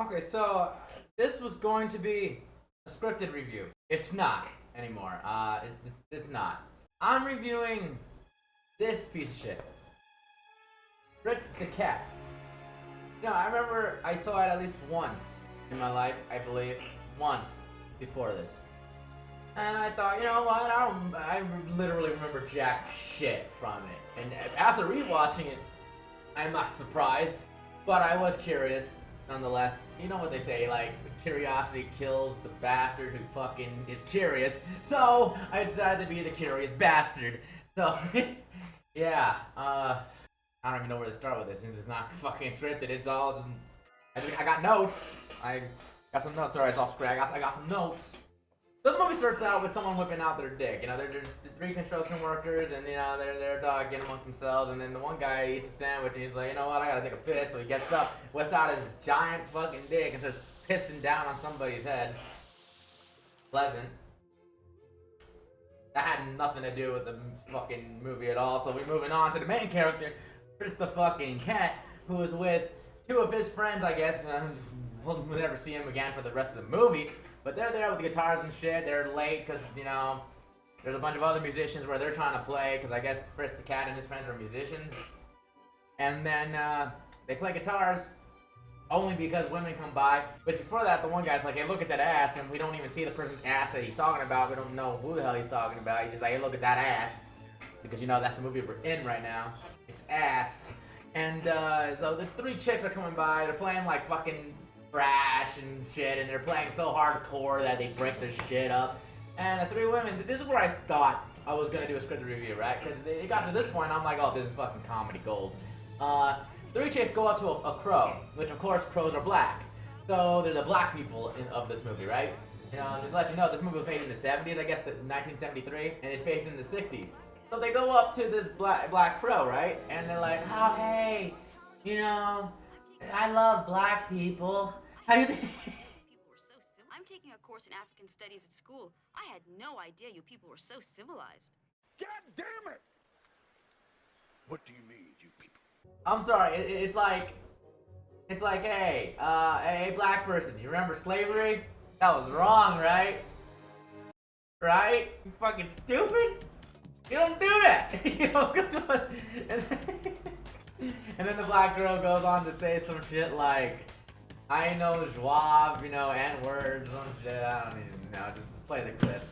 Okay, so this was going to be a scripted review. It's not anymore. It's not. I'm reviewing this piece of shit. Fritz the cat. I remember I saw it at least once in my life, I believe. Once before this. And I thought, you know what, I literally remember jack shit from it. And after rewatching it, I'm not surprised, but I was curious nonetheless. You know what they say, like, curiosity kills the bastard who fucking is curious. So, I decided to be the curious bastard. So, yeah, I don't even know where to start with this since it's not fucking scripted. It's all just, I got notes. I got some notes. Sorry, it's off script. I got some notes. So the movie starts out with someone whipping out their dick. They're three construction workers, and they're getting amongst themselves. And then the one guy eats a sandwich, and he's like, you know what, I gotta take a piss. So he gets up, whips out his giant fucking dick, and starts pissing down on somebody's head. Pleasant. That had nothing to do with the fucking movie at all. So we're moving on to the main character, Fritz the fucking cat, who is with two of his friends, I guess. We'll never see him again for the rest of the movie. But they're there with the guitars and shit. They're late because, there's a bunch of other musicians where they're trying to play because I guess Fritz the cat and his friends are musicians. And then they play guitars only because women come by. Which before that, the one guy's like, hey, look at that ass. And we don't even see the person's ass that he's talking about. We don't know who the hell he's talking about. He's just like, hey, look at that ass. Because, that's the movie we're in right now. It's ass. And so the three chicks are coming by. They're playing like fucking thrash and shit, and they're playing so hardcore that they break their shit up. And the three women, this is where I thought I was gonna do a scripted review, right? Because it got to this point, I'm like, oh, this is fucking comedy gold. Three chicks go up to a crow, which of course crows are black. So there's a black people of this movie, right? To let you know, this movie was made in the 70s, I guess 1973, and it's based in the 60s. So they go up to this black crow, right? And they're like, oh, hey, I love black people. How do you think? People were so civil. I'm taking a course in African studies at school. I had no idea you people were so civilized. God damn it! What do you mean, you people? I'm sorry. It's like, hey, hey, black person, you remember slavery? That was wrong, right? Right? You fucking stupid. You don't do that. And then the black girl goes on to say some shit like, I know Schwab, N-words, some shit, I don't even know, just play the clip.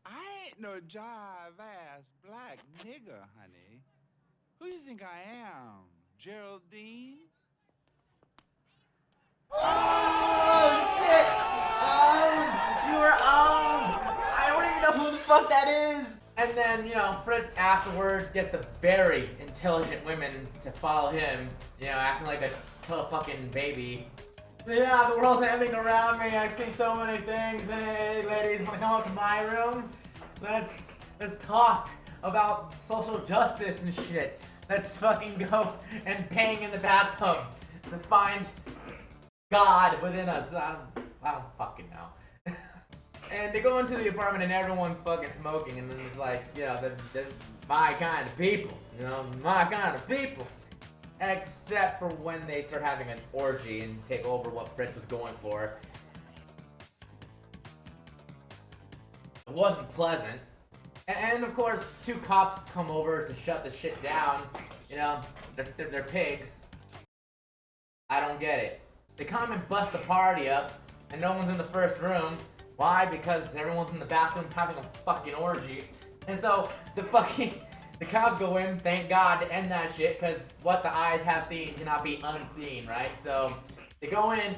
I ain't no jive-ass black nigger, honey. Who you think I am, Geraldine? Oh, shit! You were I don't even know who the fuck that is! And then, Fritz afterwards gets the very intelligent women to follow him, acting like a total fucking baby. Yeah, the world's ending around me. I see so many things. Hey, ladies, wanna come up to my room? Let's talk about social justice and shit. Let's fucking go and bang in the bathtub to find God within us. I don't fucking know. And they go into the apartment and everyone's fucking smoking, and then it's like, they're my kind of people, my kind of people. Except for when they start having an orgy and take over what Fritz was going for. It wasn't pleasant. And of course, two cops come over to shut the shit down. They're pigs. I don't get it. They come and bust the party up, and no one's in the first room. Why? Because everyone's in the bathroom having a fucking orgy. And so the cops go in, thank God, to end that shit, because what the eyes have seen cannot be unseen, right? So they go in,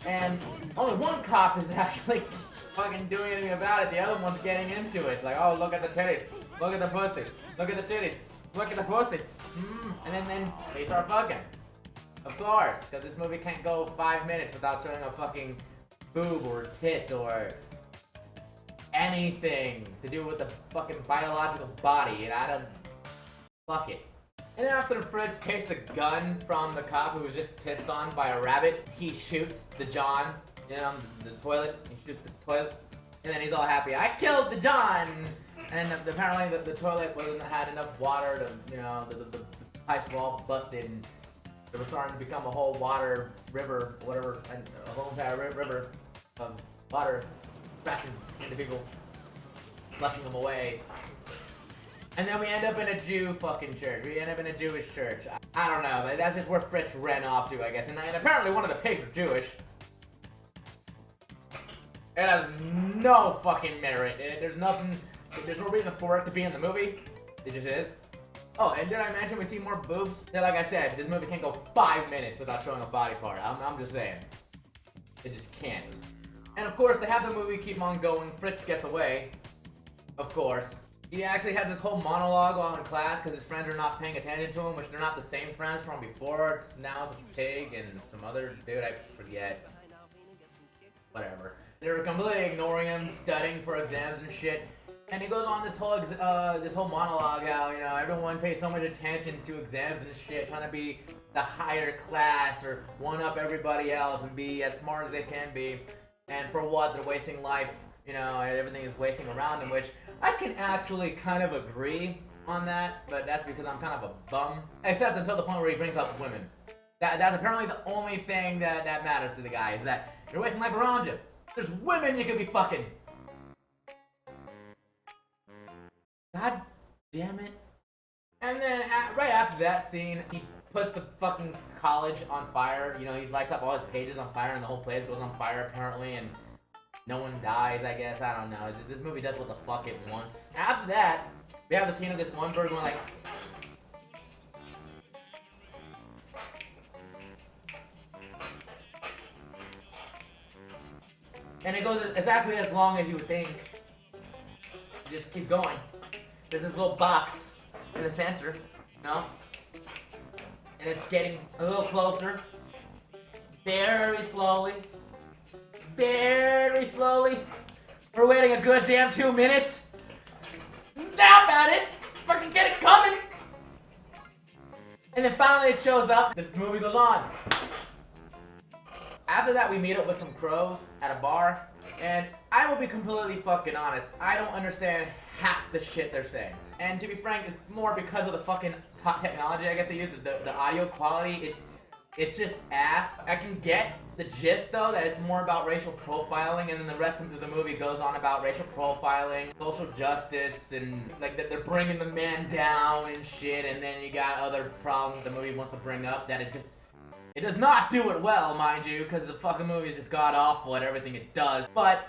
and only one cop is actually fucking doing anything about it. The other one's getting into it. Like, oh, look at the titties, look at the pussy, look at the titties, look at the pussy. And then they start fucking. Of course, because this movie can't go 5 minutes without showing a fucking boob or tit or anything to do with the fucking biological body, and I don't... Fuck it. And after Fritz takes the gun from the cop who was just pissed on by a rabbit, he shoots the John, the toilet. He shoots the toilet, and then he's all happy. I killed the John! And apparently the toilet had enough water to, the pipes were all busted, and It was starting to become a whole water river, whatever, and a whole entire river of water crashing into people, flushing them away. And then we end up in a Jew fucking church. We end up in a Jewish church. I don't know, but that's just where Fritz ran off to, I guess. And apparently one of the pigs are Jewish. It has no fucking merit. There's nothing, there's no reason for it to be in the movie. It just is. Oh, and did I mention we see more boobs? Yeah, like I said, this movie can't go 5 minutes without showing a body part. I'm just saying. It just can't. And of course, to have the movie keep on going, Fritz gets away. Of course. He actually has this whole monologue while in class because his friends are not paying attention to him, which they're not the same friends from before. Now it's a pig and some other dude, I forget. Whatever. They're completely ignoring him, studying for exams and shit. And he goes on this whole monologue how, you know, everyone pays so much attention to exams and shit, trying to be the higher class or one up everybody else and be as smart as they can be. And for what? They're wasting life, you know, everything is wasting around them, which I can actually kind of agree on that, but that's because I'm kind of a bum. Except until the point where he brings up women. That's apparently the only thing that matters to the guy, is that you're wasting life around you. There's women you could be fucking. God damn it. And then right after that scene, he puts the fucking college on fire. You know, he lights up all his pages on fire and the whole place goes on fire apparently, and no one dies, I guess. I don't know. This movie does what the fuck it wants. After that, we have a scene of this one bird going like... And it goes exactly as long as you would think. You just keep going. There's this little box in the center, you know? And it's getting a little closer. Very slowly. Very slowly. We're waiting a good damn 2 minutes. Snap at it! Fucking get it coming! And then finally it shows up. The movie goes on. After that, we meet up with some crows at a bar, and I will be completely fucking honest, I don't understand half the shit they're saying. And to be frank, it's more because of the fucking top technology I guess they use, the audio quality, it's just ass. I can get the gist though, that it's more about racial profiling, and then the rest of the movie goes on about racial profiling, social justice, and like they're bringing the man down and shit, and then you got other problems the movie wants to bring up that it does not do it well, mind you, because the fucking movie is just god-awful at everything it does. But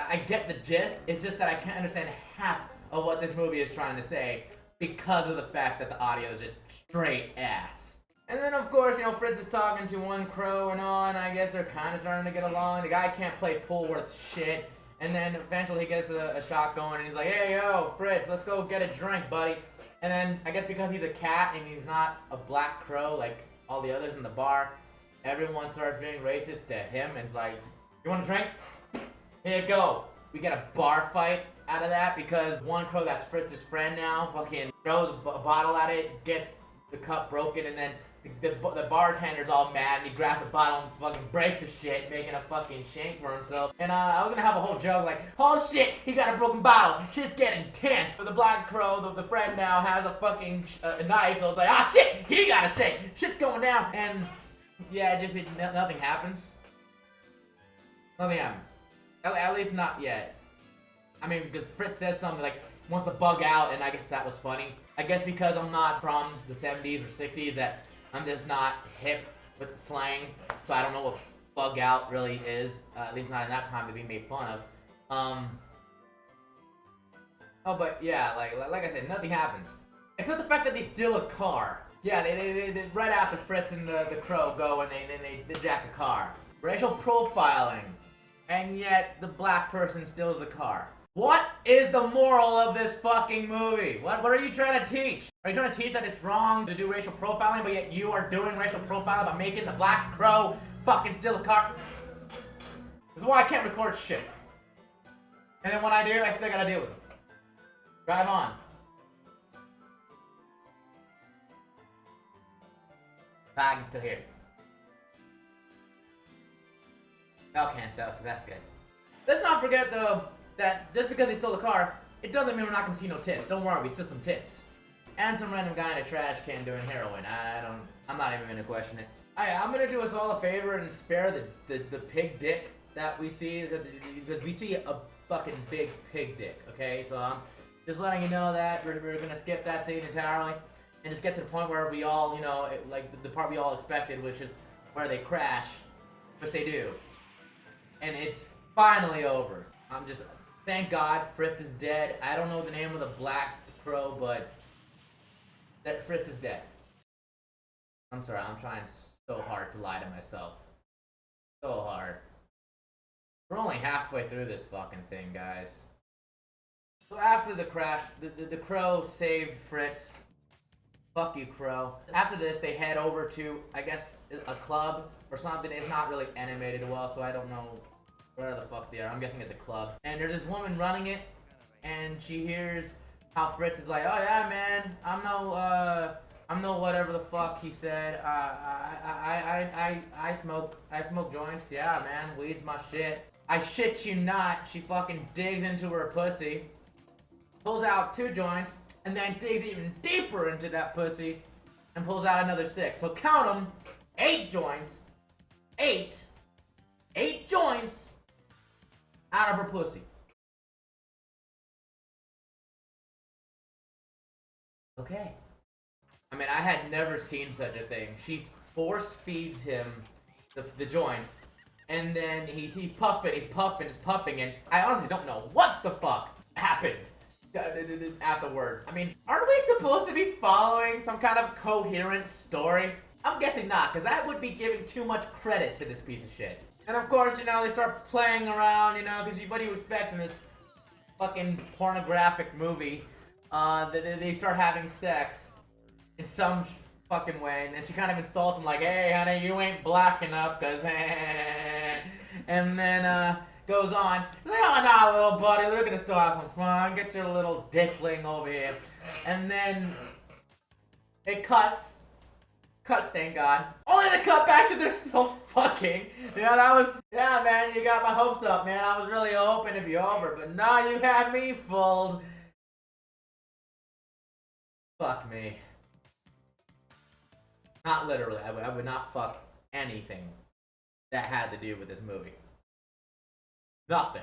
I get the gist, it's just that I can't understand half of what this movie is trying to say because of the fact that the audio is just straight ass. And then, of course, you know, Fritz is talking to one crow and all, and I guess they're kind of starting to get along. The guy can't play pool worth shit. And then eventually he gets a shot going, and he's like, hey, yo, Fritz, let's go get a drink, buddy. And then, I guess because he's a cat and he's not a black crow like all the others in the bar, everyone starts being racist to him, and it's like, you want a drink? Here you go. We get a bar fight out of that because one crow that's Fritz's friend now fucking throws a bottle at it, gets the cup broken, and then the bartender's all mad, and he grabs the bottle and fucking breaks the shit, making a fucking shank for himself. And I was gonna have a whole joke like, oh shit, he got a broken bottle, shit's getting tense. So the black crow, the friend now, has a fucking knife, so it's like, ah shit, he got a shake, shit's going down. And yeah, nothing happens. Nothing happens. At least not yet. I mean, because Fritz says something like, wants to bug out, and I guess that was funny. I guess because I'm not from the 70s or 60s that I'm just not hip with the slang, so I don't know what bug out really is, at least not in that time to be made fun of. Oh, but yeah, like I said, nothing happens. Except the fact that they steal a car. Yeah, they right after Fritz and the crow go and they jack a car. Racial profiling. And yet the black person steals the car. What is the moral of this fucking movie? What are you trying to teach? Are you trying to teach that it's wrong to do racial profiling, but yet you are doing racial profiling by making the black crow fucking steal a car? This is why I can't record shit. And then when I do, I still gotta deal with this. Drive on. I can still hear it. No, can't though, so that's good. Let's not forget though, that just because they stole the car, it doesn't mean we're not gonna see no tits. Don't worry, we see some tits. and some random guy in a trash can doing heroin. I'm not even gonna question it. I'm gonna do us all a favor and spare the pig dick that we see, because we see a fucking big pig dick, okay? So I'm just letting you know that we're gonna skip that scene entirely and just get to the point where we all, you know, like the part we all expected, which is where they crash, which they do. And it's finally over. Thank God Fritz is dead. I don't know the name of the black crow, but that Fritz is dead. I'm sorry, I'm trying so hard to lie to myself. So hard. We're only halfway through this fucking thing, guys. So after the crash, the crow saved Fritz. Fuck you, crow. After this, they head over to, I guess, a club or something. It's not really animated well, so I don't know where the fuck they are. I'm guessing it's a club. And there's this woman running it, and she hears how Fritz is like, oh yeah, man, I'm no whatever the fuck he said. I smoke joints. Yeah, man, weed's my shit. I shit you not. She fucking digs into her pussy, pulls out 2 joints, and then digs even deeper into that pussy and pulls out another 6. So count them, 8 joints, 8 joints out of her pussy. Okay. I mean, I had never seen such a thing. She force feeds him the joints, and then he's puffing, and I honestly don't know what the fuck happened afterwards. I mean, aren't we supposed to be following some kind of coherent story? I'm guessing not, because that would be giving too much credit to this piece of shit. And of course, you know, they start playing around, you know, because what do you expect in this fucking pornographic movie? They start having sex in some fucking way, and then she kind of insults him like, hey, honey, you ain't black enough, cause and then, goes on. He's like, oh, no, little buddy, we're gonna still have some fun. Get your little dickling over here. And then it cuts, thank God. Only to cut back to they're still fucking. Yeah, man, you got my hopes up, man. I was really hoping it'd be over, but now you had me fooled. Fuck me. Not literally. I would not fuck anything that had to do with this movie. Nothing.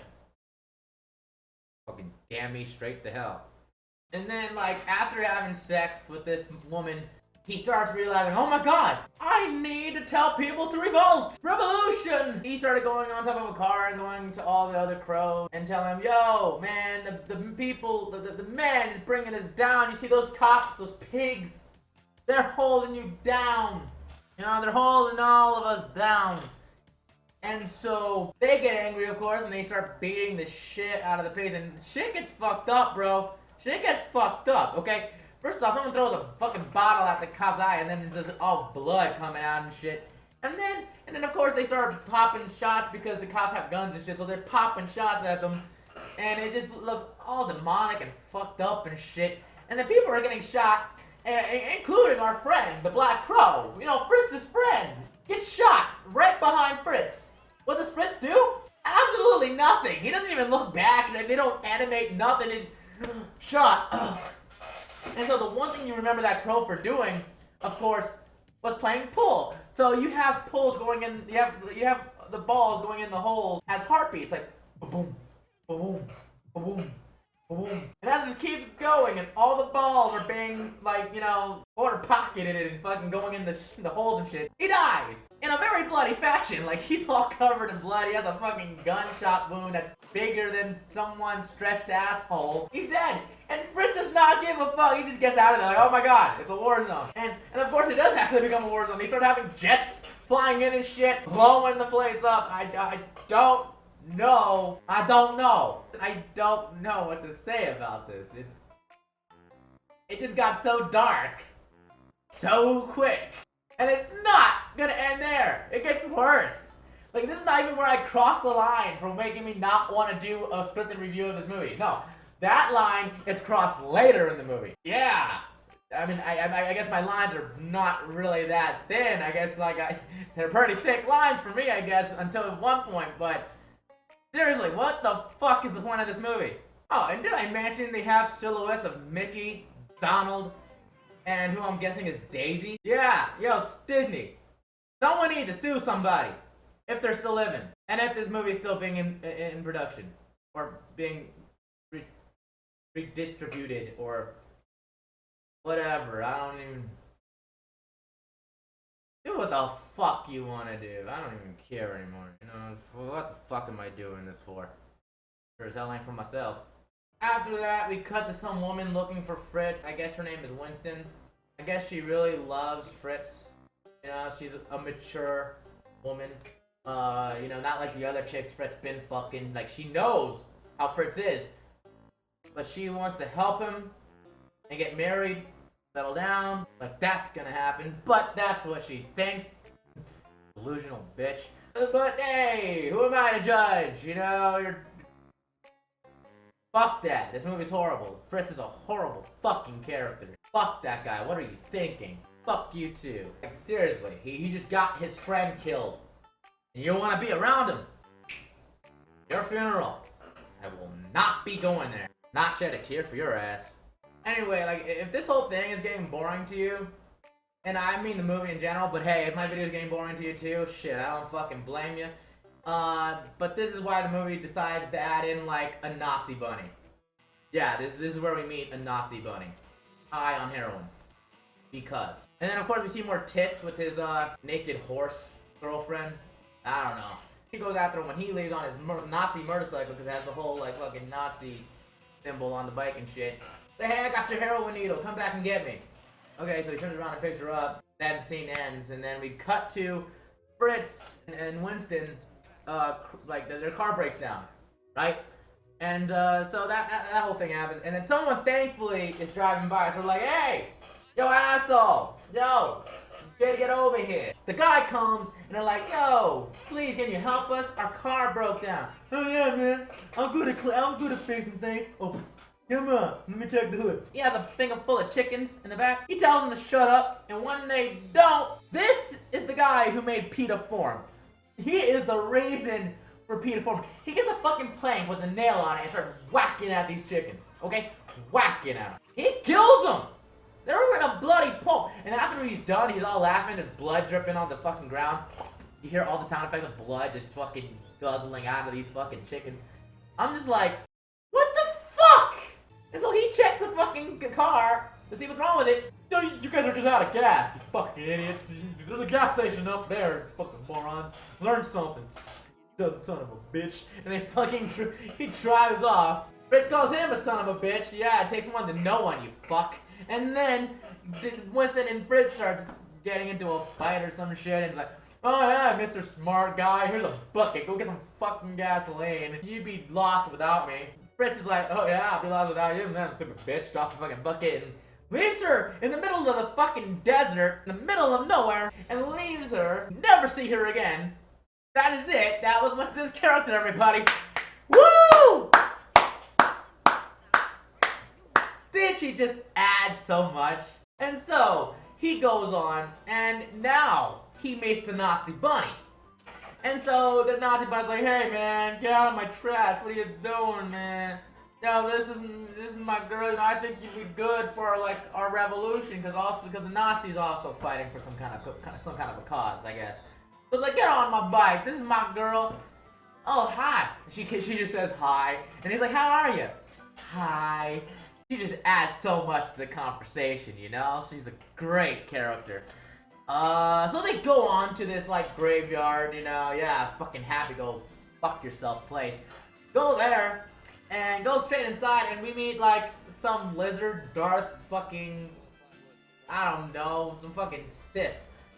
Fucking damn me straight to hell. And then, like, after having sex with this woman, he starts realizing, oh my god, I need to tell people to revolt! Revolution! He started going on top of a car and going to all the other crows and telling them, yo, man, the people, the man is bringing us down. You see those cops, those pigs? They're holding you down. You know, they're holding all of us down. And so they get angry, of course, and they start beating the shit out of the pigs. And shit gets fucked up, bro. Shit gets fucked up, okay? First off, someone throws a fucking bottle at the cop's eye, and then there's just all blood coming out and shit. And then of course they start popping shots because the cops have guns and shit, so they're popping shots at them. And it just looks all demonic and fucked up and shit. And the people are getting shot, including our friend, the Black Crow. You know, Fritz's friend gets shot right behind Fritz. What does Fritz do? Absolutely nothing. He doesn't even look back. They don't animate nothing. It's shot. And so the one thing you remember that crow for doing, of course, was playing pool. So you have pools going in. You have the balls going in the holes as heartbeats, like boom, boom, boom, boom. And as it keeps going, and all the balls are being, like, you know, corner pocketed and fucking going in the holes and shit, he dies in a very bloody fashion. Like, he's all covered in blood. He has a fucking gunshot wound that's bigger than someone's stretched asshole. He's dead. And Fritz does not give a fuck. He just gets out of there like, oh my god, it's a war zone. And of course it does actually become a war zone. They start having jets flying in and shit, blowing the place up. I don't know. I don't know what to say about this. It just got so dark so quick. And it's not gonna end there. It gets worse. Like, this is not even where I crossed the line from making me not want to do a scripted review of this movie. No, that line is crossed later in the movie. Yeah. I mean, I guess my lines are not really that thin. I guess, like, they're pretty thick lines for me, I guess, until one point. But seriously, what the fuck is the point of this movie? Oh, and did I mention they have silhouettes of Mickey, Donald, and who I'm guessing is Daisy. Yeah, yo, Disney. Someone needs to sue somebody if they're still living, and if this movie is still being in production or being redistributed or whatever. I don't even do what the fuck you want to do. I don't even care anymore. You know, what the fuck am I doing this for? Sure as hell ain't for myself. After that, we cut to some woman looking for Fritz. I guess her name is Winston. I guess she really loves Fritz. You know, she's a mature woman. You know, not like the other chicks Fritz been fucking. Like, she knows how Fritz is. But she wants to help him and get married, settle down. Like, that's gonna happen. But that's what she thinks. Delusional bitch. But hey, who am I to judge? You know, you're... Fuck that. This movie's horrible. Fritz is a horrible fucking character. Fuck that guy. What are you thinking? Fuck you too. Like, seriously, he just got his friend killed. And you don't want to be around him. Your funeral. I will not be going there. Not shed a tear for your ass. Anyway, like, if this whole thing is getting boring to you, and I mean the movie in general, but hey, if my video is getting boring to you too, shit, I don't fucking blame you. But this is why the movie decides to add in, like, a Nazi bunny. Yeah, this is where we meet a Nazi bunny. High on heroin. Because. And then, of course, we see more tits with his, naked horse girlfriend. I don't know. He goes after him when he leaves on his Nazi motorcycle because it has the whole, like, fucking Nazi symbol on the bike and shit. But hey, I got your heroin needle. Come back and get me. Okay, so he turns around and picks her up. Then the scene ends, and then we cut to Fritz and Winston. Like, their car breaks down, right? And, so that whole thing happens. And then someone, thankfully, is driving by. So we're like, hey, yo, asshole, yo, get over here. The guy comes, and they're like, yo, please, can you help us? Our car broke down. Oh, yeah, man, I'm good at fixing things. Oh, come on, let me check the hood. He has a thing full of chickens in the back. He tells them to shut up, and when they don't, this is the guy who made PETA form. He is the reason for PETA form. He gets a fucking plank with a nail on it and starts whacking at these chickens. Okay? Whacking at them. He kills them! They're in a bloody pulp. And after he's done, he's all laughing. There's blood dripping on the fucking ground. You hear all the sound effects of blood just fucking guzzling out of these fucking chickens. I'm just like, what the fuck? And so he checks the fucking car to see what's wrong with it. No, you guys are just out of gas, you fucking idiots. There's a gas station up there, fucking morons. Learn something, son of a bitch. And they fucking, he drives off. Fritz calls him a son of a bitch. Yeah, it takes one to know one, you fuck. And then Winston and Fritz starts getting into a fight or some shit. And it's like, oh yeah, Mr. Smart Guy, here's a bucket. Go get some fucking gasoline. You'd be lost without me. Fritz is like, oh yeah, I'll be lost without you. Man, stupid bitch, drops the fucking bucket and leaves her in the middle of the fucking desert, in the middle of nowhere, and leaves her. Never see her again. That is it. That was Winston's character, everybody. Woo! Did she just add so much? And so, he goes on, and now he meets the Nazi bunny. And so, the Nazi bunny's like, hey man, get out of my trash. What are you doing, man? No, this is my girl. You know, I think you'd be good for like our revolution, because the Nazis are also fighting for some kind of a cause, I guess. So it's like, get on my bike. This is my girl. Oh, hi. She just says hi, and he's like, how are you? Hi. She just adds so much to the conversation, you know. She's a great character. So they go on to this like graveyard, you know. Yeah, fucking happy go fuck yourself place. Go there. And go straight inside, and we meet, like, some lizard, Darth fucking, I don't know, some fucking Sith.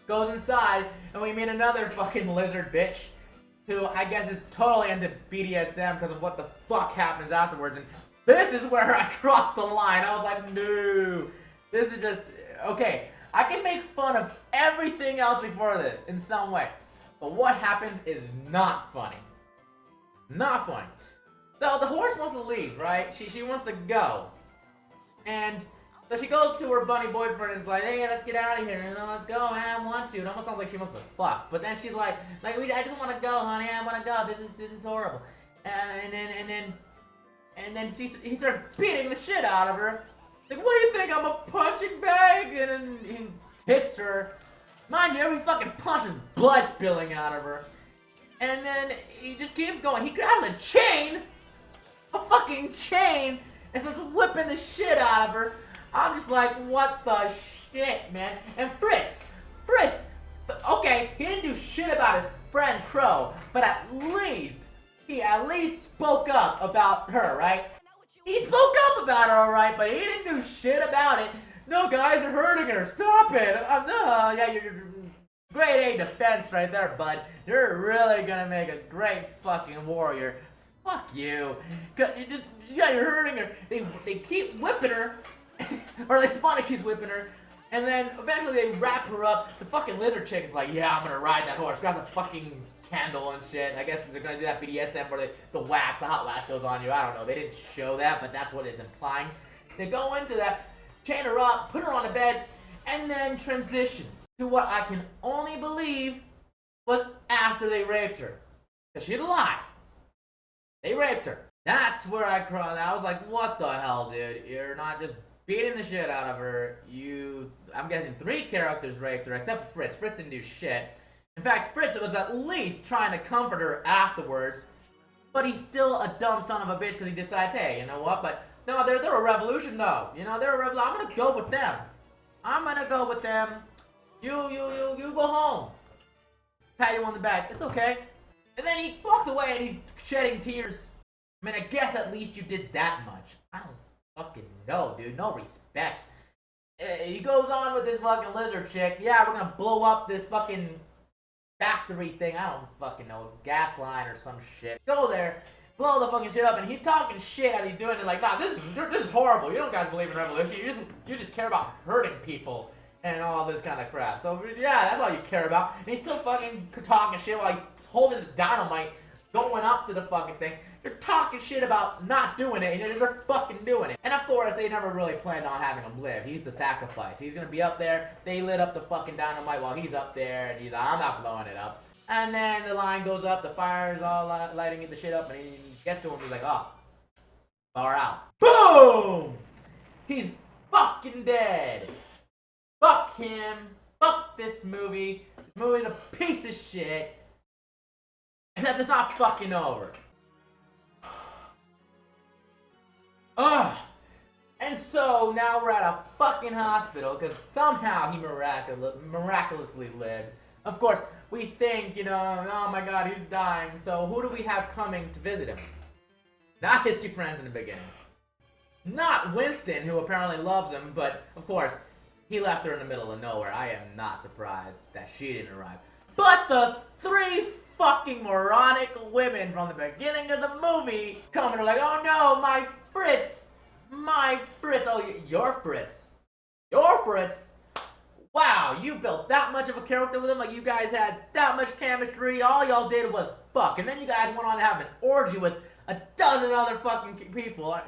Goes inside, and we meet another fucking lizard bitch, who I guess is totally into BDSM because of what the fuck happens afterwards. And this is where I crossed the line. I was like, no, this is just, okay, I can make fun of everything else before this in some way. But what happens is not funny. Not funny. So the horse wants to leave, right? She wants to go. And so she goes to her bunny boyfriend and is like, hey, let's get out of here. You know, let's go, man, I want you. It almost sounds like she wants to fuck. But then she's like I just want to go, honey. I want to go. This is horrible. And then he starts beating the shit out of her. Like, what do you think? I'm a punching bag? And then he kicks her. Mind you, every fucking punch is blood spilling out of her. And then he just keeps going. He grabs a chain, a fucking chain, and starts whipping the shit out of her. I'm just like, what the shit, man? And Fritz, okay, he didn't do shit about his friend Crow, but he at least spoke up about her, right? He spoke up about her, alright, but he didn't do shit about it. No, guys, you're hurting her. Stop it. Yeah, you're grade A defense right there, bud. You're really gonna make a great fucking warrior. Fuck you. You're hurting her. They keep whipping her, or at least the body keeps whipping her, and then eventually they wrap her up. The fucking lizard chick is like, yeah, I'm gonna ride that horse. Grabs a fucking candle and shit. I guess they're gonna do that BDSM where the hot wax goes on you. I don't know. They didn't show that, but that's what it's implying. They go into that, chain her up, put her on the bed, and then transition to what I can only believe was after they raped her. Because she's alive. They raped her. That's where I cried. I was like, what the hell, dude? You're not just beating the shit out of her. I'm guessing 3 characters raped her, except for Fritz. Fritz didn't do shit. In fact, Fritz was at least trying to comfort her afterwards, but he's still a dumb son of a bitch because he decides, hey, you know what? But no, they're a revolution, though. You know, they're a revolution. I'm gonna go with them. You go home. Pat you on the back. It's okay. And then he walks away and he's shedding tears. I mean, I guess at least you did that much. I don't fucking know, dude. No respect. He goes on with this fucking lizard chick. Yeah, we're gonna blow up this fucking factory thing. I don't fucking know. Gas line or some shit. Go there, blow the fucking shit up, and he's talking shit as he's doing it. Like, nah, this is horrible. You don't guys believe in revolution. You just care about hurting people and all this kind of crap. So yeah, that's all you care about. And he's still fucking talking shit while he's holding the dynamite, going up to the fucking thing. You're talking shit about not doing it, and they're fucking doing it. And of course, they never really planned on having him live. He's the sacrifice. He's gonna be up there. They lit up the fucking dynamite while he's up there, and he's like, I'm not blowing it up. And then the line goes up, the fire's all lighting the shit up, and he gets to him, he's like, oh, far out. Boom! He's fucking dead. Fuck him. Fuck this movie. This movie's a piece of shit. Except it's not fucking over. Ugh. And so now we're at a fucking hospital because somehow he miraculously lived. Of course, we think, you know, oh my god, he's dying. So who do we have coming to visit him? Not his 2 friends in the beginning. Not Winston, who apparently loves him, but of course, he left her in the middle of nowhere. I am not surprised that she didn't arrive. But the 3 fucking moronic women from the beginning of the movie come and are like, oh no, my Fritz, oh, your Fritz, wow, you built that much of a character with him, like you guys had that much chemistry, all y'all did was fuck, and then you guys went on to have an orgy with a dozen other fucking people.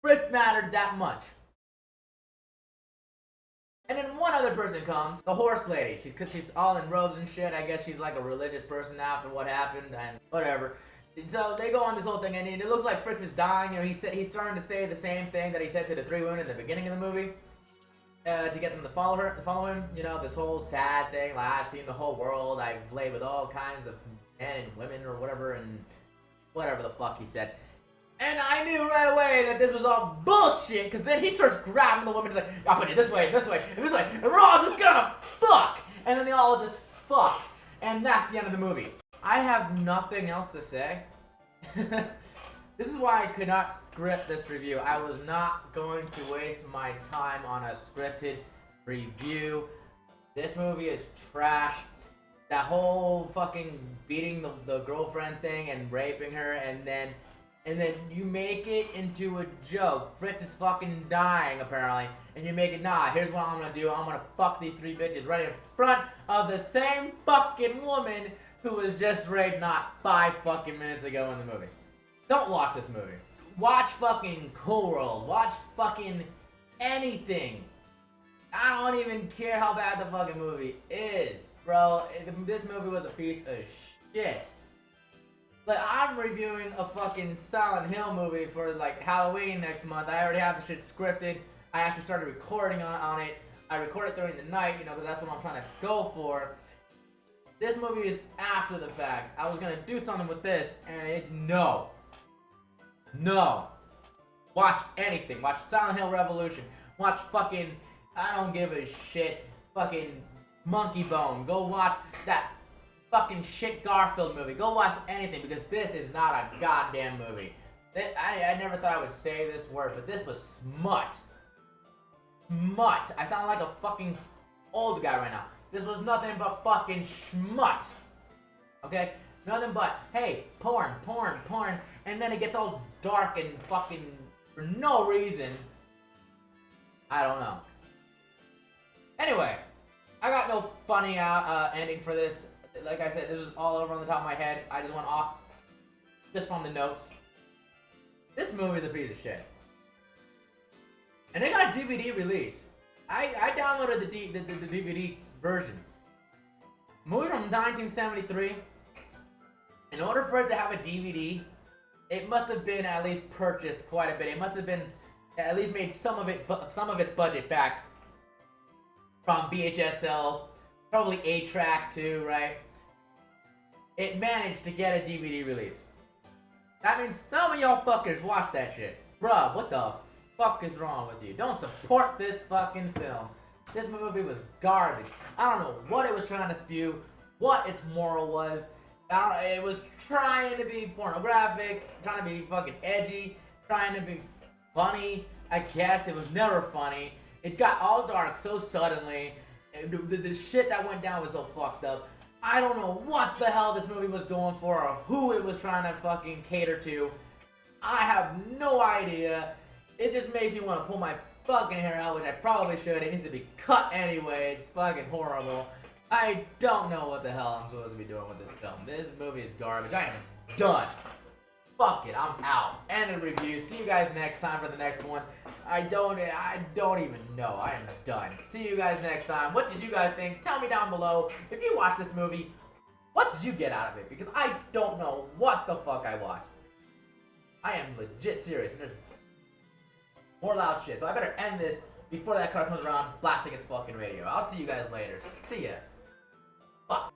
Fritz mattered that much. And then one other person comes, the horse lady. She's all in robes and shit. I guess she's like a religious person now after what happened and whatever. So they go on this whole thing, and it looks like Fritz is dying. You know, he's starting to say the same thing that he said to the 3 women in the beginning of the movie, to get them to follow him. You know, this whole sad thing. Like, I've seen the whole world. I've laid with all kinds of men and women or whatever, and whatever the fuck he said. And I knew right away that this was all bullshit, because then he starts grabbing the woman. He's like, I'll put you this way, and this way, and we're all just gonna fuck. And then they all just fuck. And that's the end of the movie. I have nothing else to say. This is why I could not script this review. I was not going to waste my time on a scripted review. This movie is trash. That whole fucking beating the girlfriend thing and raping her, and then you make it into a joke. Fritz is fucking dying, apparently. And you make it, nah, here's what I'm gonna do. I'm gonna fuck these 3 bitches right in front of the same fucking woman who was just raped not 5 fucking minutes ago in the movie. Don't watch this movie. Watch fucking Cool World. Watch fucking anything. I don't even care how bad the fucking movie is, bro. This movie was a piece of shit. Like, I'm reviewing a fucking Silent Hill movie for, like, Halloween next month. I already have the shit scripted. I actually started recording on it. I record it during the night, you know, because that's what I'm trying to go for. This movie is after the fact. I was gonna do something with this, and it's no. Watch anything. Watch Silent Hill Revolution. Watch fucking, I don't give a shit, fucking Monkey Bone. Go watch that fucking shit Garfield movie. Go watch anything, because this is not a goddamn movie. I never thought I would say this word, but this was smut. Smut. I sound like a fucking old guy right now. This was nothing but fucking schmut. Okay? Nothing but, hey, porn, and then it gets all dark and fucking for no reason. I don't know. Anyway, I got no funny ending for this. Like I said, this was all over on the top of my head. I just went off just from the notes. This movie is a piece of shit. And they got a DVD release. I downloaded the DVD version. Movie from 1973. In order for it to have a DVD, it must have been at least purchased quite a bit. It must have been at least made some of its budget back from VHS sales, probably 8-track too, right? It managed to get a DVD release. That means some of y'all fuckers watched that shit. Bruh, what the fuck is wrong with you? Don't support this fucking film. This movie was garbage. I don't know what it was trying to spew, what its moral was. It was trying to be pornographic, trying to be fucking edgy, trying to be funny. I guess it was never funny. It got all dark so suddenly. The shit that went down was so fucked up. I don't know what the hell this movie was going for or who it was trying to fucking cater to. I have no idea. It just makes me want to pull my fucking hair out, which I probably should. It needs to be cut anyway. It's fucking horrible. I don't know what the hell I'm supposed to be doing with this film. This movie is garbage. I am done. Fuck it, I'm out. End of review. See you guys next time for the next one. I don't even know. I am done. See you guys next time. What did you guys think? Tell me down below. If you watched this movie, what did you get out of it? Because I don't know what the fuck I watched. I am legit serious, and there's more loud shit. So I better end this before that car comes around blasting its fucking radio. I'll see you guys later. See ya. Fuck.